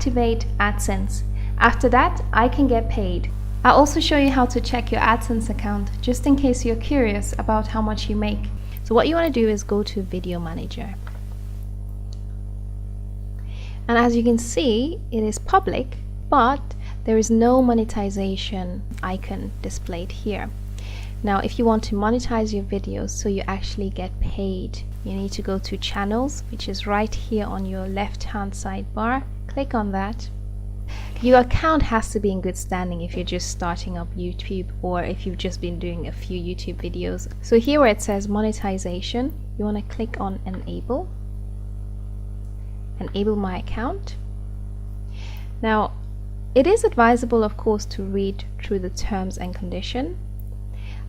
activate AdSense. After that, I can get paid. I'll also show you how to check your AdSense account, just in case you're curious about how much you make. So what you want to do is go to Video Manager. And as you can see, it is public, but there is no monetization icon displayed here. Now, if you want to monetize your videos so you actually get paid, you need to go to Channels, which is right here on your left-hand sidebar. Click on that. Your account has to be in good standing if you're just starting up YouTube or if you've just been doing a few YouTube videos. So here where it says monetization, you want to click on Enable. Enable my account. Now, it is advisable, of course, to read through the terms and condition.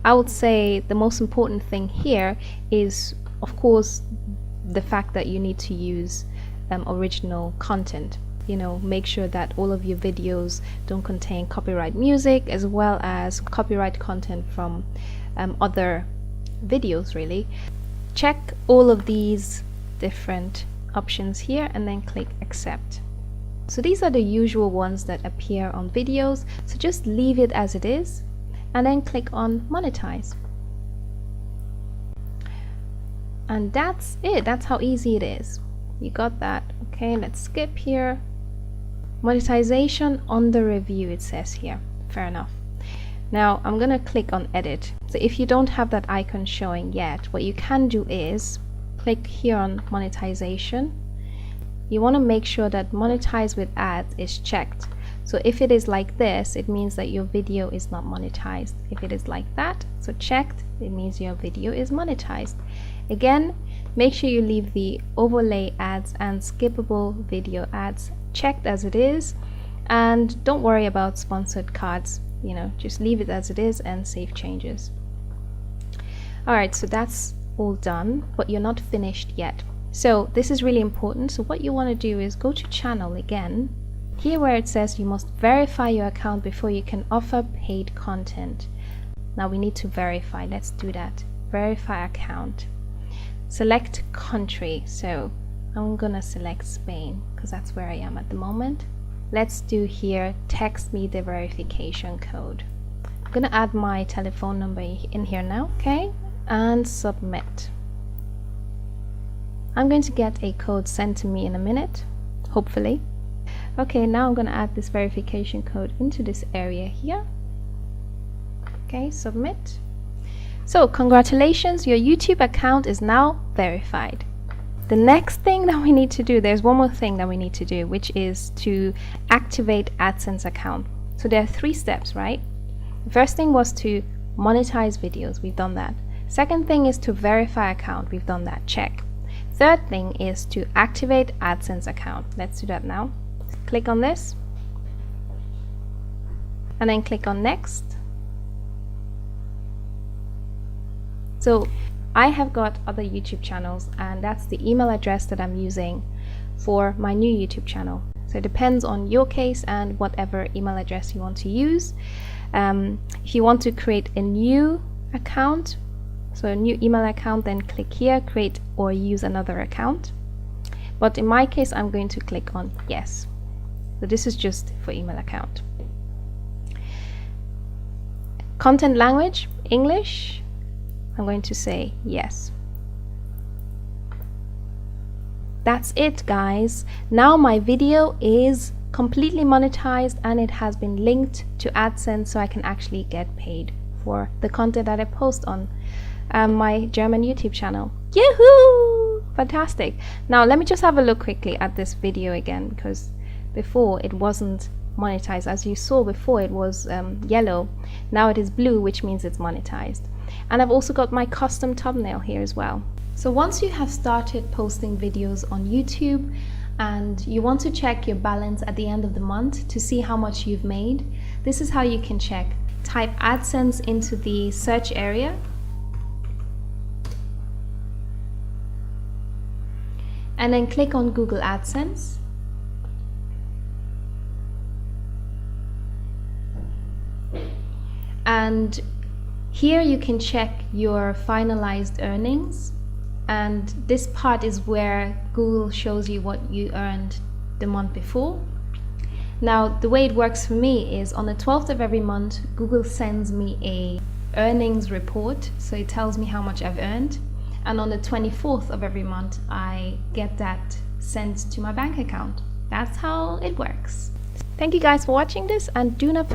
I would say the most important thing here is, of course, the fact that you need to use original content. You know, make sure that all of your videos don't contain copyright music as well as copyright content from other videos, really. Check all of these different options here and then click Accept. So these are the usual ones that appear on videos, so just leave it as it is and then click on Monetize. And that's it. That's how easy it is. You got that. Okay, let's skip here. Monetization under review, it says here. Fair enough. Now I'm gonna click on Edit. So if you don't have that icon showing yet, what you can do is click here on monetization. You want to make sure that monetize with ads is checked. So if it is like this, it means that your video is not monetized. If it is like that, so checked, it means your video is monetized. Again, make sure you leave the overlay ads and skippable video ads checked as it is, and don't worry about sponsored cards. You know, just leave it as it is and save changes. Alright, so that's all done, but you're not finished yet. So this is really important. So what you want to do is go to Channel again. Here where it says you must verify your account before you can offer paid content. Now we need to verify. Let's do that. Verify account. Select country. So I'm gonna select Spain because that's where I am at the moment. Let's do here, text me the verification code. I'm gonna add my telephone number in here now, okay? And submit. I'm going to get a code sent to me in a minute, hopefully. Okay, now I'm going to add this verification code into this area here. Okay, submit. So congratulations, your YouTube account is now verified. The next thing that we need to do, there's one more thing that we need to do, which is to activate AdSense account. So there are 3 steps, right? The first thing was to monetize videos. We've done that. Second thing is to verify account. We've done that. Check. Third thing is to activate AdSense account. Let's do that now. Click on this and then click on Next. So I have got other YouTube channels, and that's the email address that I'm using for my new YouTube channel. So it depends on your case and whatever email address you want to use. If you want to create a new account, so a new email account, then click here, create or use another account. But in my case, I'm going to click on yes. So this is just for email account. Content language, English. I'm going to say yes. That's it, guys. Now my video is completely monetized and it has been linked to AdSense, so I can actually get paid for the content that I post on my German YouTube channel. Yahoo! Fantastic. Now let me just have a look quickly at this video again, because before it wasn't monetized. As you saw before, it was yellow. Now it is blue, which means it's monetized. And I've also got my custom thumbnail here as well. So once you have started posting videos on YouTube and you want to check your balance at the end of the month to see how much you've made, this is how you can check. Type AdSense into the search area and then click on Google AdSense. And here you can check your finalized earnings, and this part is where Google shows you what you earned the month before. Now, the way it works for me is on the 12th of every month, Google sends me a earnings report. So it tells me how much I've earned. And on the 24th of every month, I get that sent to my bank account. That's how it works. Thank you guys for watching this, and do not forget